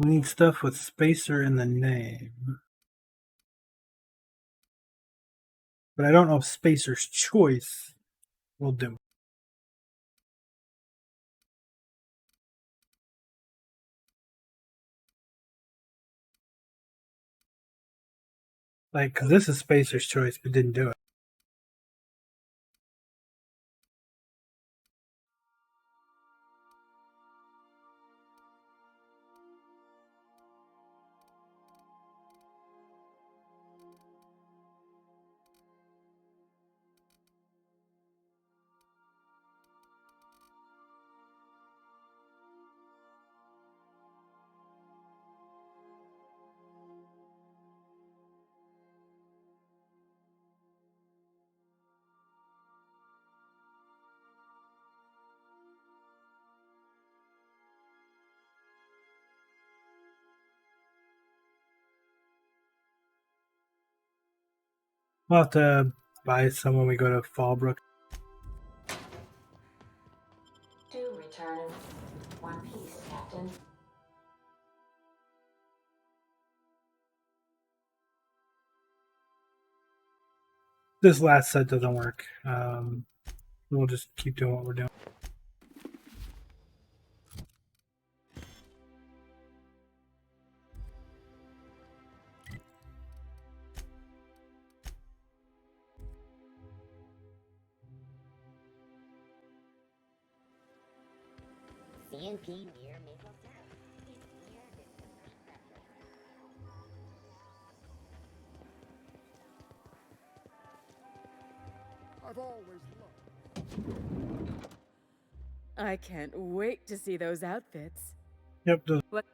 We need stuff with spacer in the name. But I don't know if Spacer's Choice will do. Like, 'cause this is Spacer's Choice, but didn't do it. We'll have to buy some when we go to Fallbrook. Do return in one piece, Captain. This last set doesn't work. We'll just keep doing what we're doing. CNP near Maple Town. I've always loved. I can't wait to see those outfits. Yep. What?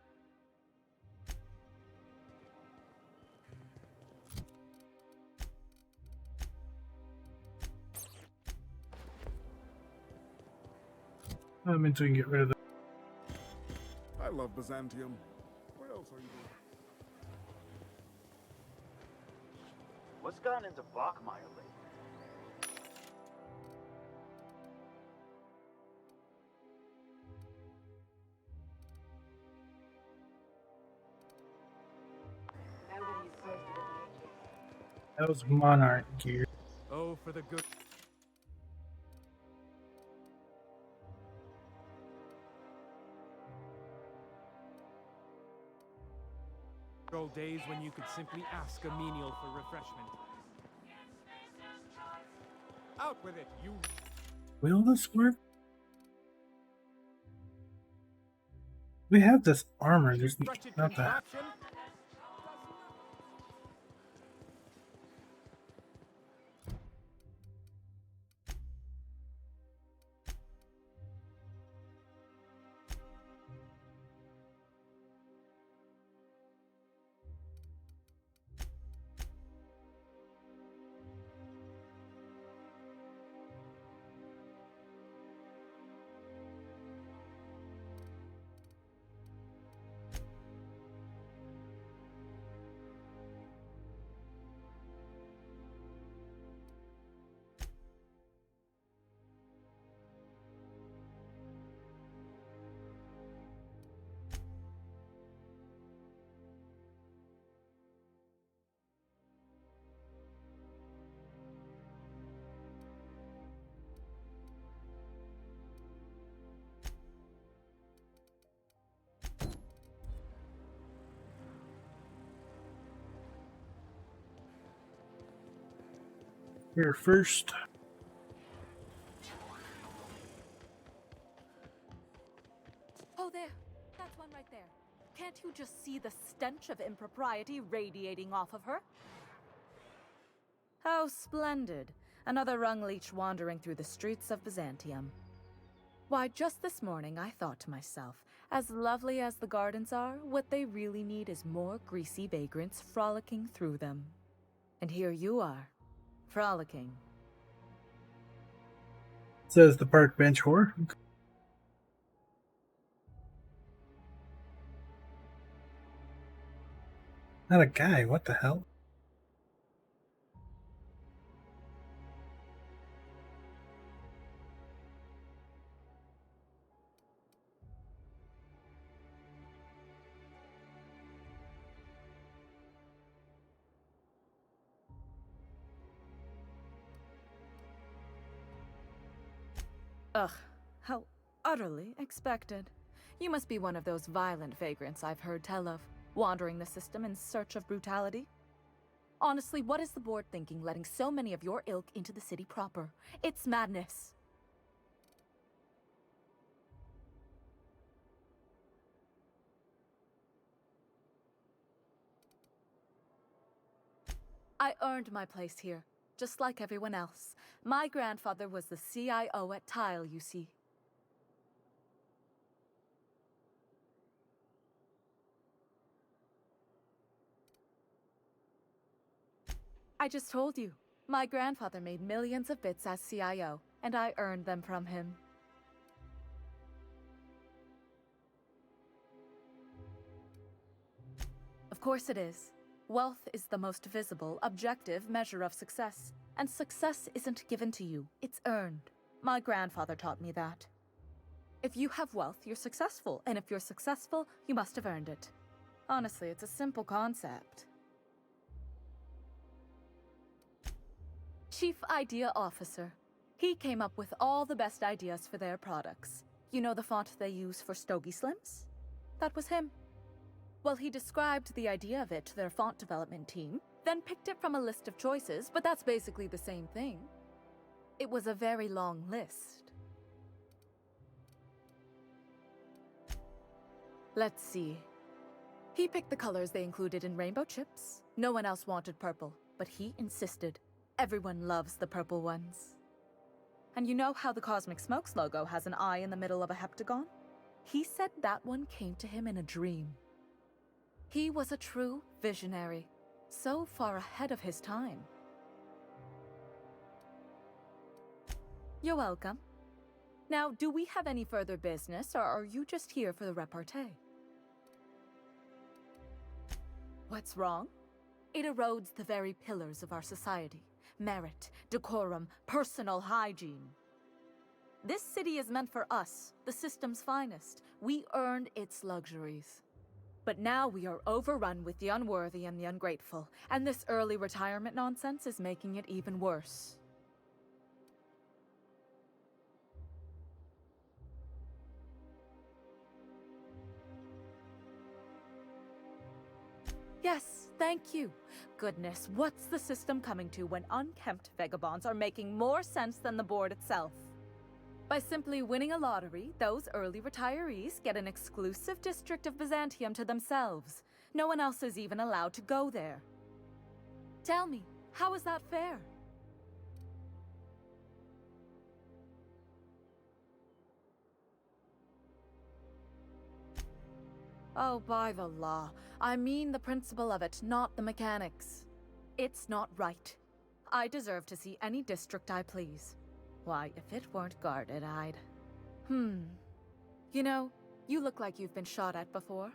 I mean, so we can get rid of the. I love Byzantium. What else are you doing? What's gone into Bachmeyer lately? That was Monarch gear. Oh, for the good. Old days when you could simply ask a menial for refreshment. Out with it, you. Will this work? We have this armor. There's wretched not that. contraption. Here first. Oh, there. That's one right there. Can't you just see the stench of impropriety radiating off of her? How splendid. Another rung leech wandering through the streets of Byzantium. Why, just this morning I thought to myself, as lovely as the gardens are, what they really need is more greasy vagrants frolicking through them. And here you are, frolicking. Says the park bench whore. Not a guy. What the hell? Ugh, how utterly expected. You must be one of those violent vagrants I've heard tell of, wandering the system in search of brutality. Honestly, what is the board thinking letting so many of your ilk into the city proper? It's madness. I earned my place here, just like everyone else. My grandfather was the CIO at Tile, you see. I just told you. My grandfather made millions of bits as CIO, and I earned them from him. Of course it is. Wealth is the most visible, objective measure of success. And success isn't given to you, it's earned. My grandfather taught me that. If you have wealth, you're successful, and if you're successful, you must have earned it. Honestly, it's a simple concept. Chief Idea Officer. He came up with all the best ideas for their products. You know the font they use for Stogie Slims? That was him. Well, he described the idea of it to their font development team, then picked it from a list of choices, but that's basically the same thing. It was a very long list. Let's see. He picked the colors they included in rainbow chips. No one else wanted purple, but he insisted. Everyone loves the purple ones. And you know how the Cosmic Smokes logo has an eye in the middle of a heptagon? He said that one came to him in a dream. He was a true visionary, so far ahead of his time. You're welcome. Now, do we have any further business, or are you just here for the repartee? What's wrong? It erodes the very pillars of our society. Merit, decorum, personal hygiene. This city is meant for us, the system's finest. We earned its luxuries. But now we are overrun with the unworthy and the ungrateful, and this early retirement nonsense is making it even worse. Yes, thank you. Goodness, what's the system coming to when unkempt vagabonds are making more sense than the board itself? By simply winning a lottery, those early retirees get an exclusive district of Byzantium to themselves. No one else is even allowed to go there. Tell me, how is that fair? Oh, by the law. I mean the principle of it, not the mechanics. It's not right. I deserve to see any district I please. Why, if it weren't guarded, I'd... You know, you look like you've been shot at before.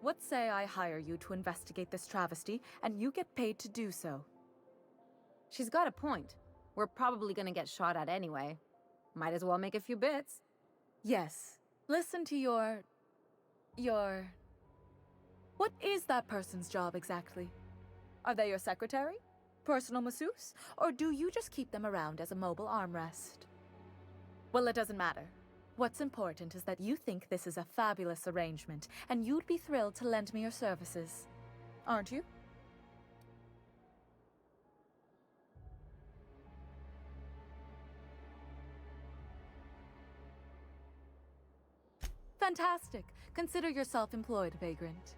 What say I hire you to investigate this travesty, and you get paid to do so? She's got a point. We're probably gonna get shot at anyway. Might as well make a few bits. Yes. Listen to your... What is that person's job exactly? Are they your secretary? Personal masseuse? Or do you just keep them around as a mobile armrest? Well, it doesn't matter. What's important is that you think this is a fabulous arrangement, and you'd be thrilled to lend me your services. Aren't you? Fantastic. Consider yourself employed, vagrant.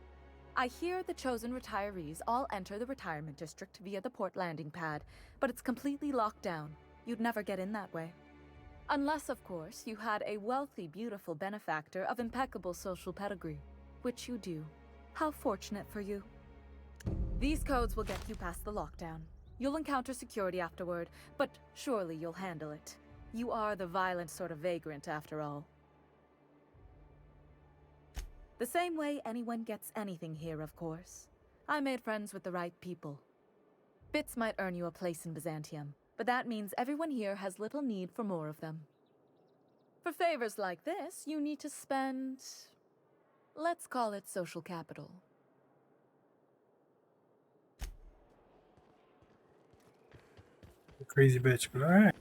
I hear the chosen retirees all enter the retirement district via the port landing pad, but it's completely locked down. You'd never get in that way. Unless, of course, you had a wealthy, beautiful benefactor of impeccable social pedigree, which you do. How fortunate for you. These codes will get you past the lockdown. You'll encounter security afterward, but surely you'll handle it. You are the violent sort of vagrant, after all. The same way anyone gets anything here, of course. I made friends with the right people. Bits might earn you a place in Byzantium, but that means everyone here has little need for more of them. For favors like this, you need to spend... let's call it social capital. Crazy bitch, but alright.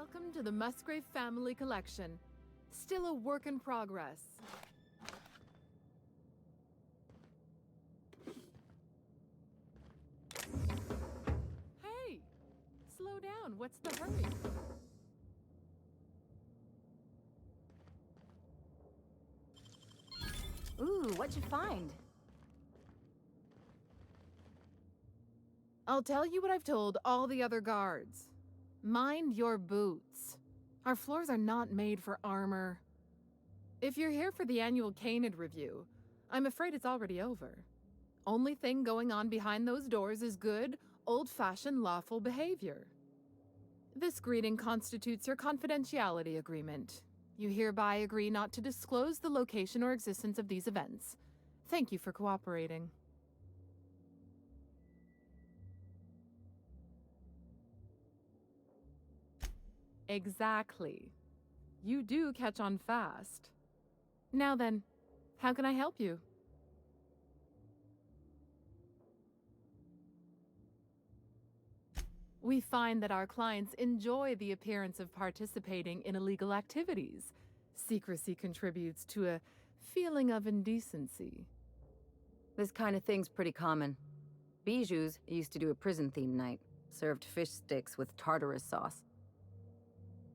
Welcome to the Musgrave Family Collection. Still a work in progress. Hey! Slow down, what's the hurry? Ooh, what'd you find? I'll tell you what I've told all the other guards. Mind your boots. Our floors are not made for armor. If you're here for the annual Canid review, I'm afraid it's already over. Only thing going on behind those doors is good, old-fashioned lawful behavior. This greeting constitutes your confidentiality agreement. You hereby agree not to disclose the location or existence of these events. Thank you for cooperating. Exactly. You do catch on fast. Now then, how can I help you? We find that our clients enjoy the appearance of participating in illegal activities. Secrecy contributes to a feeling of indecency. This kind of thing's pretty common. Bijou's used to do a prison-themed night. Served fish sticks with tartarus sauce.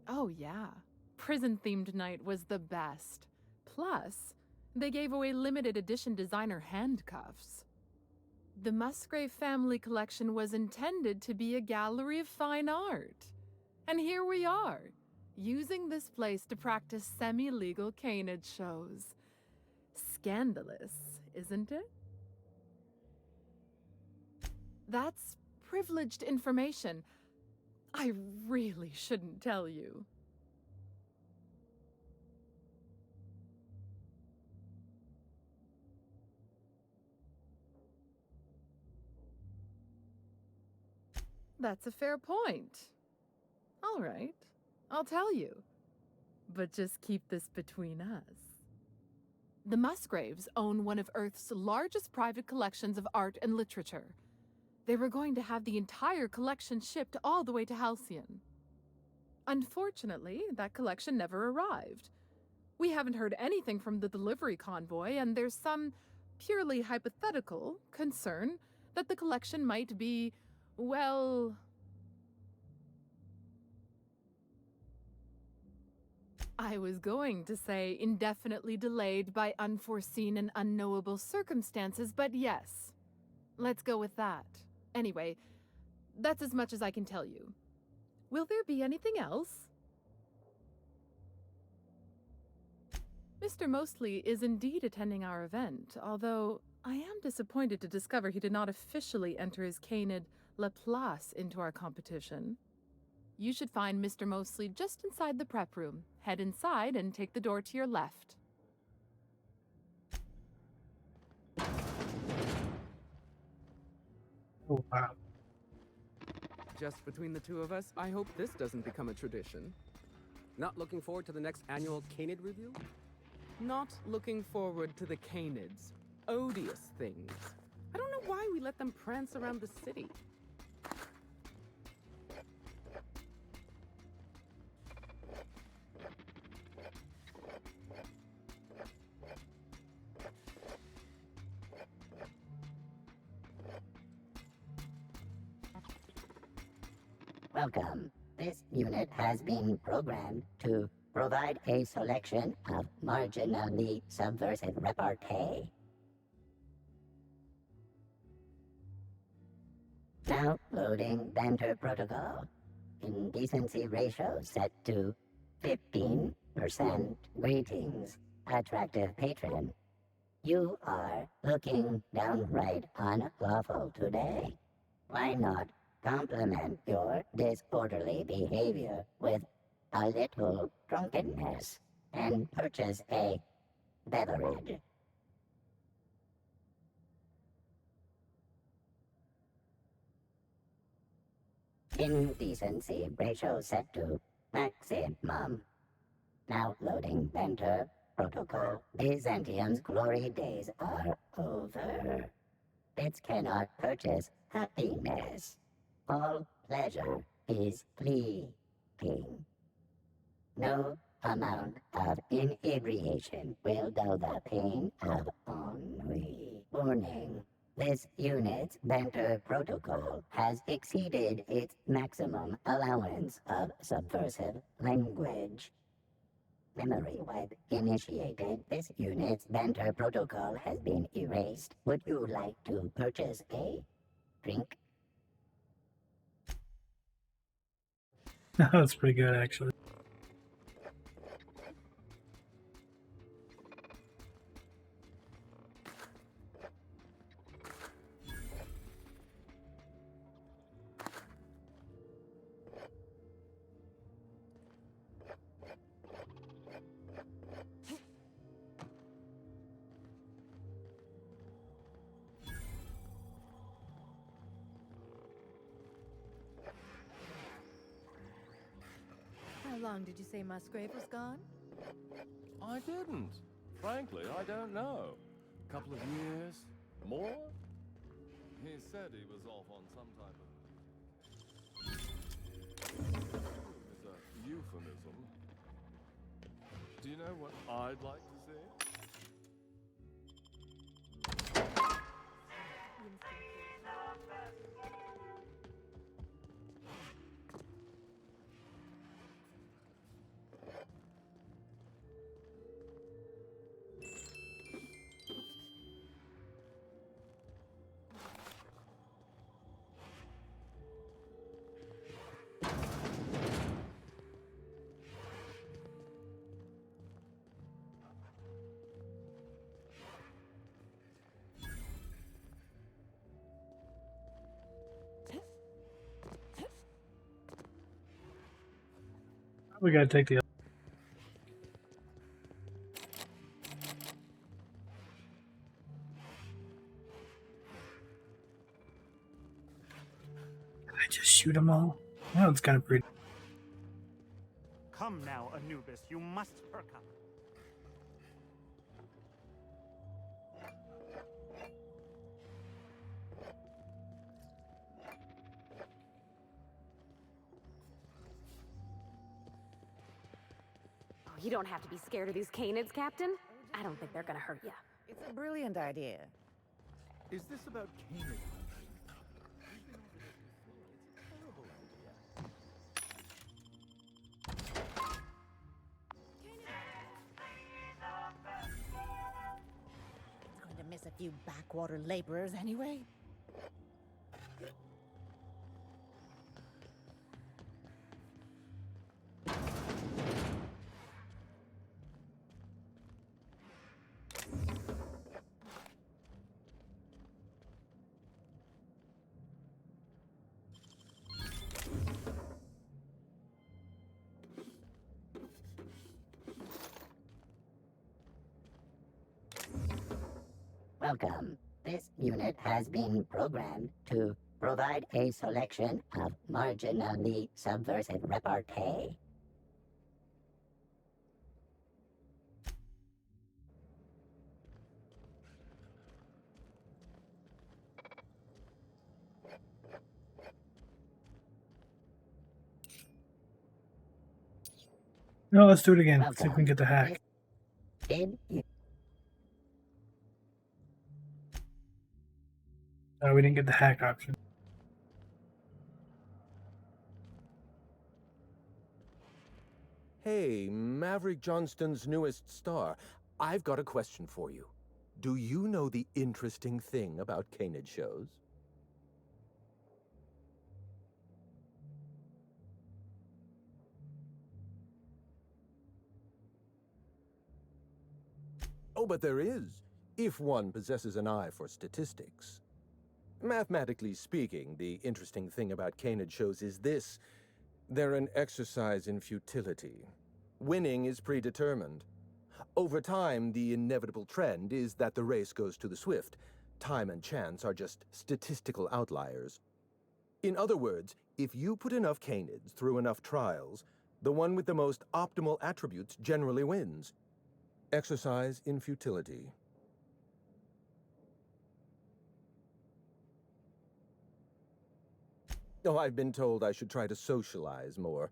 Oh yeah, prison-themed night was the best. Plus, they gave away limited edition designer handcuffs. The Musgrave Family Collection was intended to be a gallery of fine art. And here we are, using this place to practice semi-legal canid shows. Scandalous, isn't it? That's privileged information. I really shouldn't tell you. That's a fair point. All right, I'll tell you. But just keep this between us. The Musgraves own one of Earth's largest private collections of art and literature. They were going to have the entire collection shipped all the way to Halcyon. Unfortunately, that collection never arrived. We haven't heard anything from the delivery convoy, and there's some purely hypothetical concern that the collection might be, well... I was going to say indefinitely delayed by unforeseen and unknowable circumstances, but yes, let's go with that. Anyway, that's as much as I can tell you. Will there be anything else? Mr. Mostly is indeed attending our event, although I am disappointed to discover he did not officially enter his canid Laplace into our competition. You should find Mr. Mostly just inside the prep room. Head inside and take the door to your left. Oh, wow. Just between the two of us, I hope this doesn't become a tradition. Not looking forward to the next annual Canid review? Not looking forward to the canids. Odious things. I don't know why we let them prance around the city. Welcome. This unit has been programmed to provide a selection of marginally subversive repartee. Now loading banter protocol. Indecency ratio set to 15%. Greetings, attractive patron. You are looking downright unlawful today. Why not complement your disorderly behavior with a little drunkenness and purchase a beverage? Indecency ratio set to maximum. Now loading banter protocol. Byzantium's glory days are over. Bits cannot purchase happiness. All pleasure is fleeting. No amount of inebriation will dull the pain of ennui. Warning. This unit's banter protocol has exceeded its maximum allowance of subversive language. Memory wipe initiated. This unit's banter protocol has been erased. Would you like to purchase a drink? That's pretty good, actually. How long did you say Musgrave was gone? I didn't. Frankly, I don't know. Couple of years? More? He said he was off on some type of... is a euphemism. Do you know what I'd like to see? We gotta take the. Did I just shoot them all? That one's kind of pretty. Come now, Anubis, you must perk up. Oh, you don't have to be scared of these canids, Captain. I don't think they're gonna hurt you. It's a brilliant idea. Is this about Canaan? It's going to miss a few backwater laborers anyway. Welcome. This unit has been programmed to provide a selection of marginally subversive repartee. No, let's do it again. See if we can get the hack. We didn't get the hack option. Hey, Maverick Johnston's newest star. I've got a question for you. Do you know the interesting thing about canid shows? Oh, but there is, if one possesses an eye for statistics. Mathematically speaking, the interesting thing about canid shows is this. They're an exercise in futility. Winning is predetermined. Over time, the inevitable trend is that the race goes to the swift. Time and chance are just statistical outliers. In other words, if you put enough canids through enough trials, the one with the most optimal attributes generally wins. Exercise in futility. Oh, I've been told I should try to socialize more.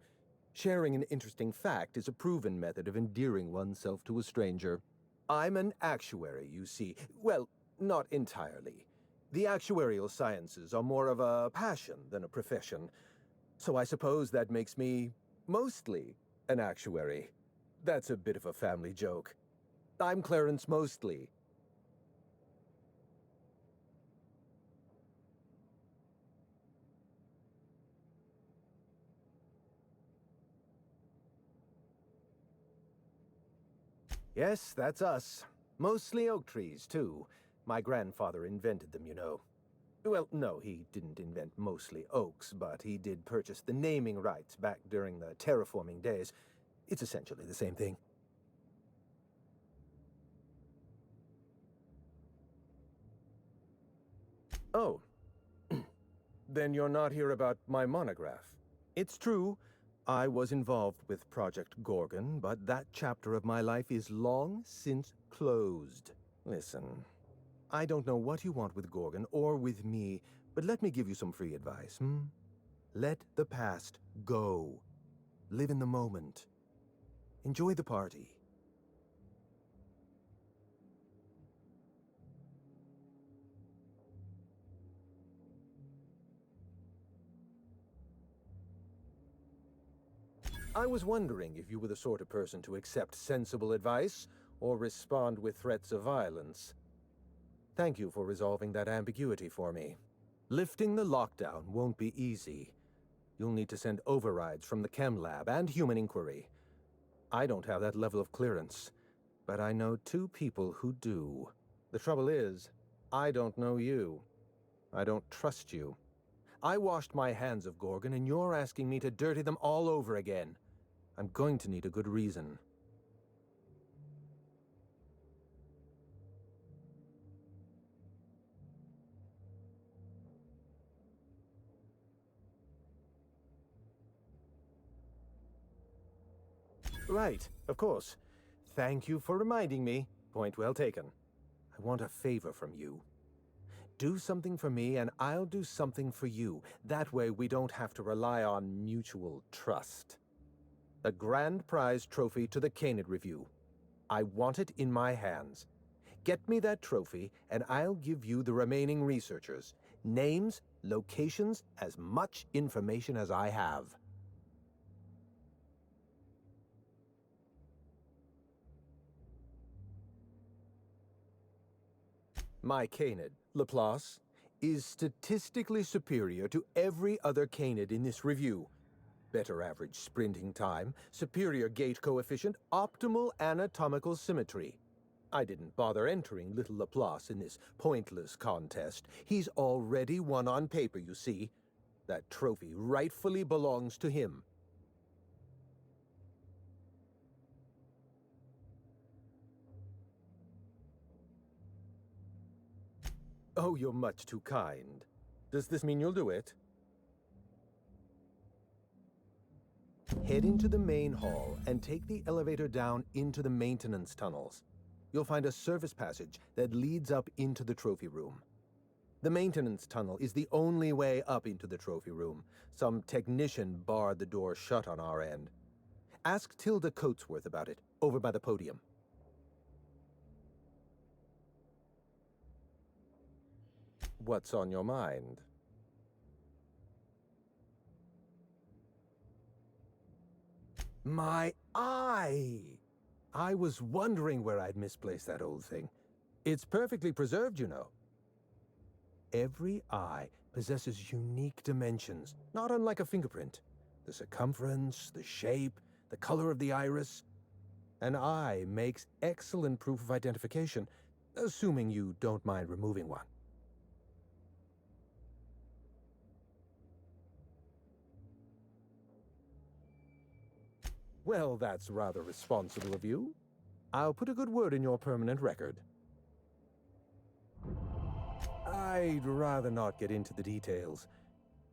Sharing an interesting fact is a proven method of endearing oneself to a stranger. I'm an actuary, you see. Well, not entirely. The actuarial sciences are more of a passion than a profession. So I suppose that makes me mostly an actuary. That's a bit of a family joke. I'm Clarence Mostly. Yes, that's us. Mostly oak trees, too. My grandfather invented them, you know. Well, no, he didn't invent mostly oaks, but he did purchase the naming rights back during the terraforming days. It's essentially the same thing. Oh. Then you're not here about my monograph. It's true, I was involved with Project Gorgon, but that chapter of my life is long since closed. Listen, I don't know what you want with Gorgon or with me, but let me give you some free advice, Let the past go. Live in the moment. Enjoy the party. I was wondering if you were the sort of person to accept sensible advice or respond with threats of violence. Thank you for resolving that ambiguity for me. Lifting the lockdown won't be easy. You'll need to send overrides from the chem lab and human inquiry. I don't have that level of clearance, but I know 2 people who do. The trouble is, I don't know you. I don't trust you. I washed my hands of Gorgon, and you're asking me to dirty them all over again. I'm going to need a good reason. Right, of course. Thank you for reminding me. Point well taken. I want a favor from you. Do something for me, and I'll do something for you. That way we don't have to rely on mutual trust. A grand prize trophy to the Canid Review. I want it in my hands. Get me that trophy, and I'll give you the remaining researchers. Names, locations, as much information as I have. My canid, Laplace, is statistically superior to every other canid in this review. Better average sprinting time, superior gait coefficient, optimal anatomical symmetry. I didn't bother entering little Laplace in this pointless contest. He's already won on paper, you see. That trophy rightfully belongs to him. Oh, you're much too kind. Does this mean you'll do it? Head into the main hall and take the elevator down into the maintenance tunnels. You'll find a service passage that leads up into the trophy room. The maintenance tunnel is the only way up into the trophy room. Some technician barred the door shut on our end. Ask Tilda Coatsworth about it, over by the podium. What's on your mind? My eye! I was wondering where I'd misplaced that old thing. It's perfectly preserved, you know. Every eye possesses unique dimensions, not unlike a fingerprint. The circumference, the shape, the color of the iris. An eye makes excellent proof of identification, assuming you don't mind removing one. Well, that's rather responsible of you. I'll put a good word in your permanent record. I'd rather not get into the details.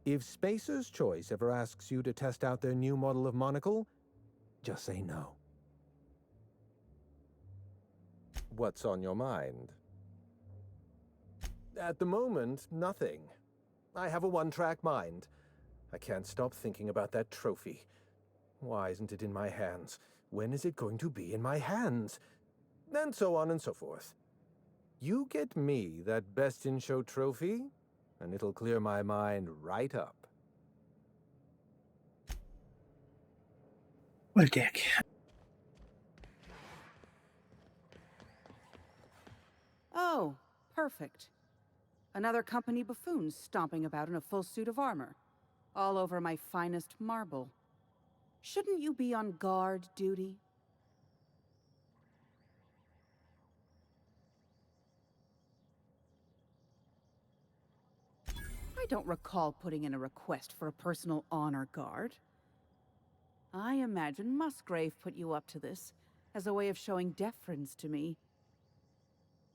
If Spacer's Choice ever asks you to test out their new model of monocle, just say no. What's on your mind? At the moment, nothing. I have a one-track mind. I can't stop thinking about that trophy. Why isn't it in my hands? When is it going to be in my hands? And so on and so forth. You get me that Best in Show trophy, and it'll clear my mind right up. What a dick. Oh, perfect. Another company buffoon stomping about in a full suit of armor, all over my finest marble. Shouldn't you be on guard duty? I don't recall putting in a request for a personal honor guard. I imagine Musgrave put you up to this as a way of showing deference to me.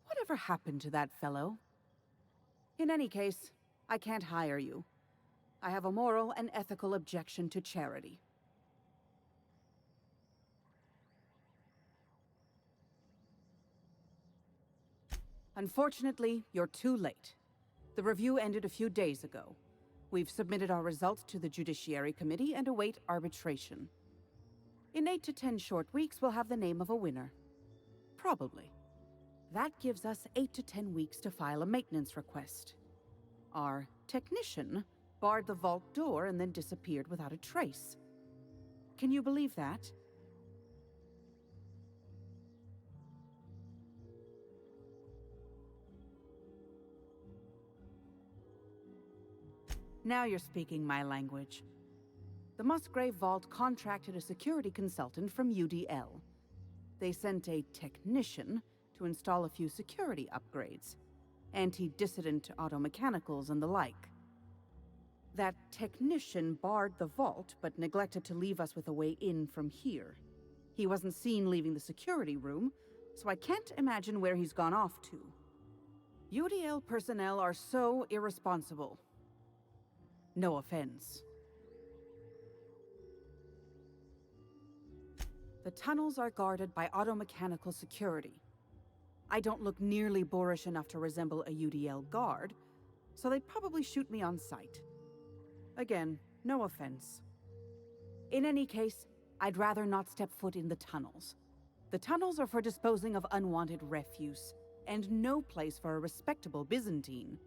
Whatever happened to that fellow? In any case, I can't hire you. I have a moral and ethical objection to charity. Unfortunately, you're too late. The review ended a few days ago. We've submitted our results to the Judiciary Committee and await arbitration. In 8 to 10 short weeks, we'll have the name of a winner. Probably. That gives us 8 to 10 weeks to file a maintenance request. Our technician barred the vault door and then disappeared without a trace. Can you believe that? Now you're speaking my language. The Musgrave Vault contracted a security consultant from UDL. They sent a technician to install a few security upgrades, anti-dissident auto-mechanicals and the like. That technician barred the vault, but neglected to leave us with a way in from here. He wasn't seen leaving the security room, so I can't imagine where he's gone off to. UDL personnel are so irresponsible. No offense. The tunnels are guarded by auto-mechanical security. I don't look nearly boorish enough to resemble a UDL guard, so they'd probably shoot me on sight. Again, no offense. In any case, I'd rather not step foot in the tunnels. The tunnels are for disposing of unwanted refuse, and no place for a respectable Byzantine.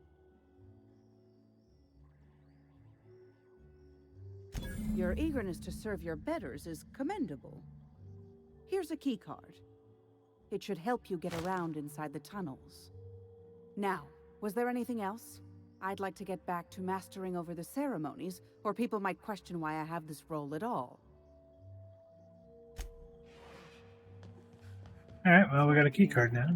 Your eagerness to serve your betters is commendable. Here's a keycard. It should help you get around inside the tunnels. Now, was there anything else? I'd like to get back to mastering over the ceremonies, or people might question why I have this role at all. Alright, well, we got a key card now.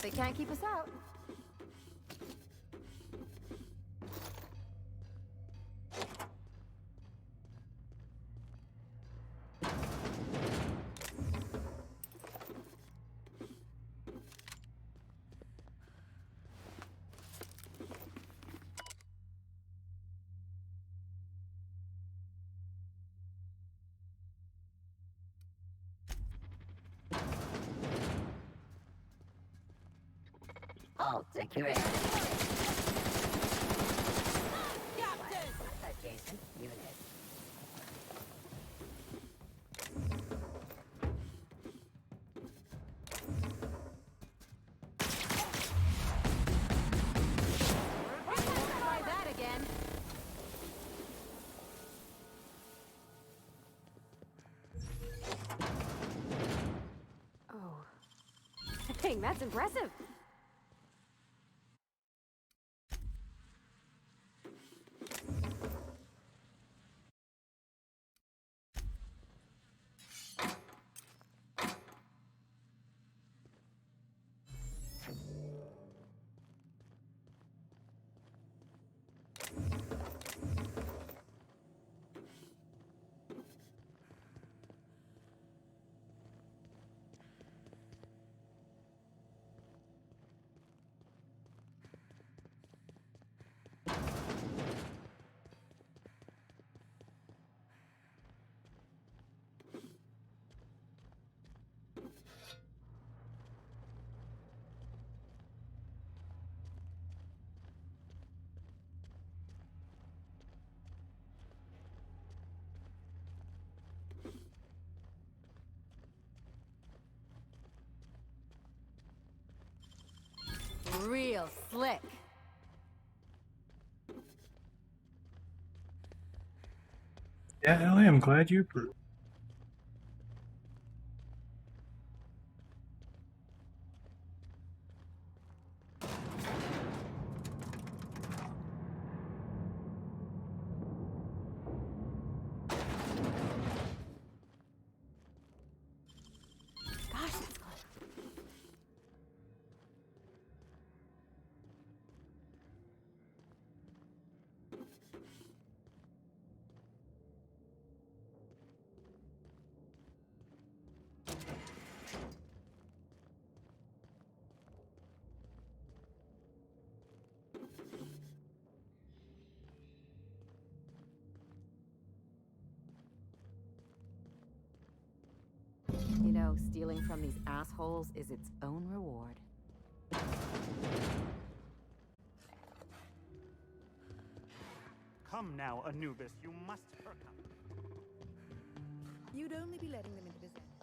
They can't keep us out. All security. Captain! Adjacent unit. Try that again. Oh. Dang, that's impressive. Real slick. Yeah, Ellie, I'm glad you approve. Gosh, that's close. You know, stealing from these assholes is its own reward. Come now, Anubis, you must perk up. You'd only be letting them into Byzantium.